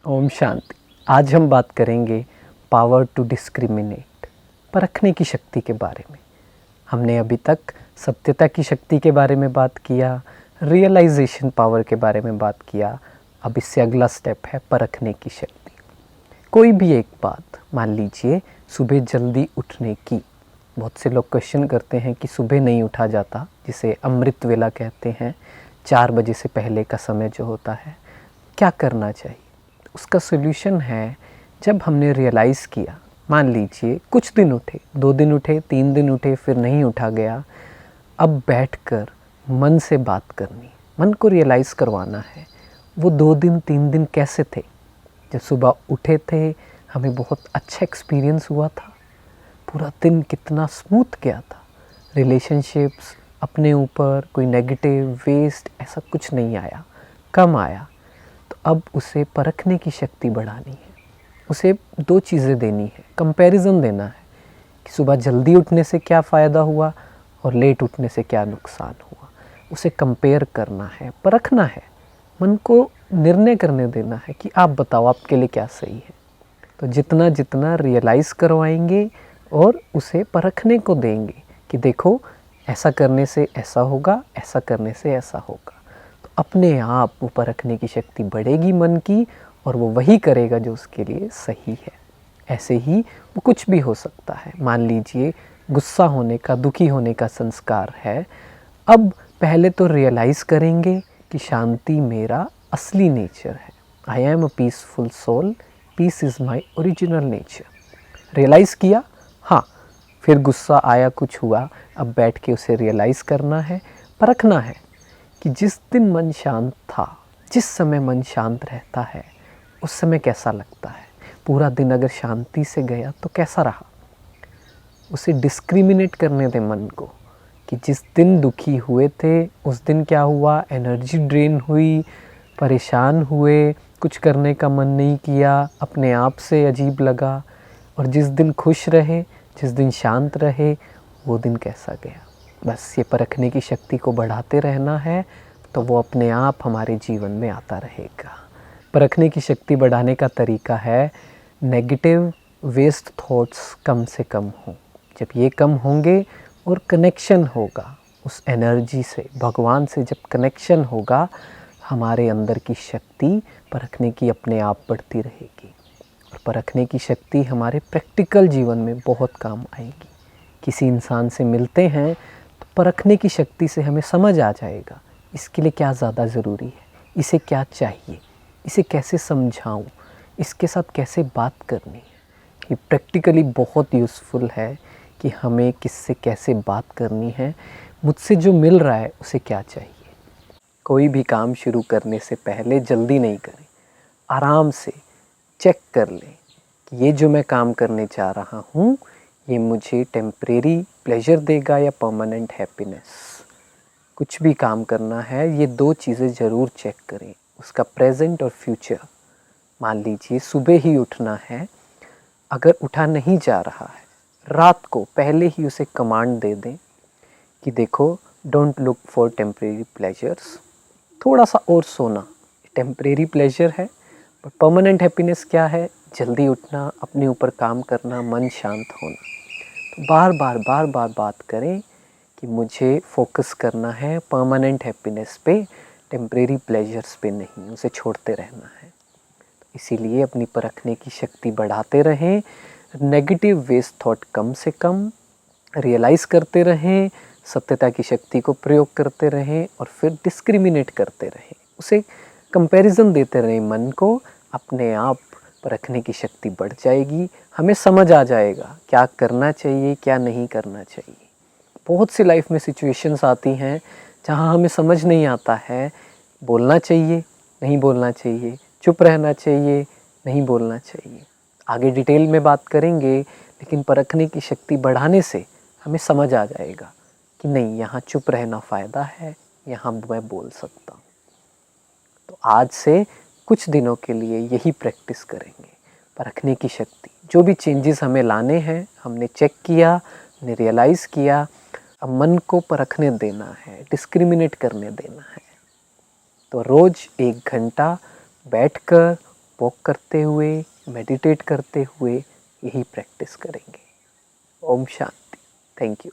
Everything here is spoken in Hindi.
ओम शांति। आज हम बात करेंगे पावर टू डिस्क्रिमिनेट, परखने की शक्ति के बारे में। हमने अभी तक सत्यता की शक्ति के बारे में बात किया, रियलाइजेशन पावर के बारे में बात किया। अब इससे अगला स्टेप है परखने की शक्ति। कोई भी एक बात, मान लीजिए सुबह जल्दी उठने की। बहुत से लोग क्वेश्चन करते हैं कि सुबह नहीं उठा जाता, जिसे अमृत वेला कहते हैं, 4 बजे से पहले का समय जो होता है, क्या करना चाहिए। उसका सोल्यूशन है, जब हमने रियलाइज़ किया, मान लीजिए कुछ दिन उठे, 2 दिन उठे, 3 दिन उठे, फिर नहीं उठा गया, अब बैठकर मन से बात करनी, मन को रियलाइज़ करवाना है वो 2 दिन 3 दिन कैसे थे। जब सुबह उठे थे हमें बहुत अच्छा एक्सपीरियंस हुआ था, पूरा दिन कितना स्मूथ गया था, रिलेशनशिप्स, अपने ऊपर कोई नेगेटिव वेस्ट ऐसा कुछ नहीं आया, कम आया। तो अब उसे परखने की शक्ति बढ़ानी है, उसे 2 चीज़ें देनी है, कंपैरिजन देना है कि सुबह जल्दी उठने से क्या फ़ायदा हुआ और लेट उठने से क्या नुकसान हुआ। उसे कंपेयर करना है, परखना है, मन को निर्णय करने देना है कि आप बताओ आपके लिए क्या सही है। तो जितना जितना रियलाइज़ करवाएंगे और उसे परखने को देंगे कि देखो ऐसा करने से ऐसा होगा, ऐसा करने से ऐसा होगा, तो अपने आप वो परखने की शक्ति बढ़ेगी मन की, और वो वही करेगा जो उसके लिए सही है। ऐसे ही वो कुछ भी हो सकता है। मान लीजिए गुस्सा होने का, दुखी होने का संस्कार है, अब पहले तो रियलाइज़ करेंगे कि शांति मेरा असली नेचर है। I am a peaceful soul, peace is my original nature. Realise किया, हाँ, फिर गुस्सा आया, कुछ हुआ, अब बैठ के उसे रियलाइज़ करना है, परखना है कि जिस दिन मन शांत था, जिस समय मन शांत रहता है, उस समय कैसा लगता है। पूरा दिन अगर शांति से गया तो कैसा रहा। उसे डिस्क्रिमिनेट करने दें मन को कि जिस दिन दुखी हुए थे उस दिन क्या हुआ, एनर्जी ड्रेन हुई, परेशान हुए, कुछ करने का मन नहीं किया, अपने आप से अजीब लगा। और जिस दिन खुश रहे, जिस दिन शांत रहे, वो दिन कैसा गया। बस ये परखने की शक्ति को बढ़ाते रहना है, तो वो अपने आप हमारे जीवन में आता रहेगा। परखने की शक्ति बढ़ाने का तरीका है, नेगेटिव वेस्ट थॉट्स कम से कम हों। जब ये कम होंगे और कनेक्शन होगा उस एनर्जी से, भगवान से जब कनेक्शन होगा, हमारे अंदर की शक्ति परखने की अपने आप बढ़ती रहेगी। और परखने की शक्ति हमारे प्रैक्टिकल जीवन में बहुत काम आएगी। किसी इंसान से मिलते हैं तो परखने की शक्ति से हमें समझ आ जाएगा इसके लिए क्या ज़्यादा ज़रूरी है, इसे क्या चाहिए, इसे कैसे समझाऊं, इसके साथ कैसे बात करनी है। ये प्रैक्टिकली बहुत यूज़फुल है कि हमें किससे कैसे बात करनी है, मुझसे जो मिल रहा है उसे क्या चाहिए। कोई भी काम शुरू करने से पहले जल्दी नहीं करें, आराम से चेक कर लें कि ये जो मैं काम करने जा रहा हूँ, ये मुझे टेम्परेरी प्लेजर देगा या परमानेंट हैप्पीनेस। कुछ भी काम करना है, ये 2 चीज़ें ज़रूर चेक करें, उसका प्रेजेंट और फ्यूचर। मान लीजिए सुबह ही उठना है, अगर उठा नहीं जा रहा है, रात को पहले ही उसे कमांड दे दें कि देखो, don't look for temporary pleasures, थोड़ा सा और सोना टेम्परेरी प्लेजर है, पर परमानेंट हैप्पीनेस क्या है, जल्दी उठना, अपने ऊपर काम करना, मन शांत होना। तो बार बार बात करें कि मुझे फोकस करना है परमानेंट हैप्पीनेस पे, टेम्परेरी प्लेजर्स पे नहीं, उसे छोड़ते रहना है। इसीलिए अपनी परखने की शक्ति बढ़ाते रहें, नेगेटिव वेस्ट थॉट कम से कम, रियलाइज़ करते रहें, सत्यता की शक्ति को प्रयोग करते रहें, और फिर डिस्क्रिमिनेट करते रहें, उसे कंपैरिजन देते रहें मन को। अपने आप परखने की शक्ति बढ़ जाएगी, हमें समझ आ जाएगा क्या करना चाहिए, क्या नहीं करना चाहिए। बहुत सी लाइफ में सिचुएशंस आती हैं जहाँ हमें समझ नहीं आता है, बोलना चाहिए, नहीं बोलना चाहिए, चुप रहना चाहिए, नहीं बोलना चाहिए। आगे डिटेल में बात करेंगे, लेकिन परखने की शक्ति बढ़ाने से हमें समझ आ जाएगा कि नहीं, यहाँ चुप रहना फ़ायदा है, यहाँ मैं बोल सकता हूँ। तो आज से कुछ दिनों के लिए यही प्रैक्टिस करेंगे, परखने की शक्ति। जो भी चेंजेस हमें लाने हैं, हमने चेक किया, हमने रियलाइज़ किया, अब मन को परखने देना है, डिस्क्रिमिनेट करने देना है। तो रोज़ 1 घंटा बैठकर वॉक करते हुए, मेडिटेट करते हुए यही प्रैक्टिस करेंगे। ओम शांति। Thank you.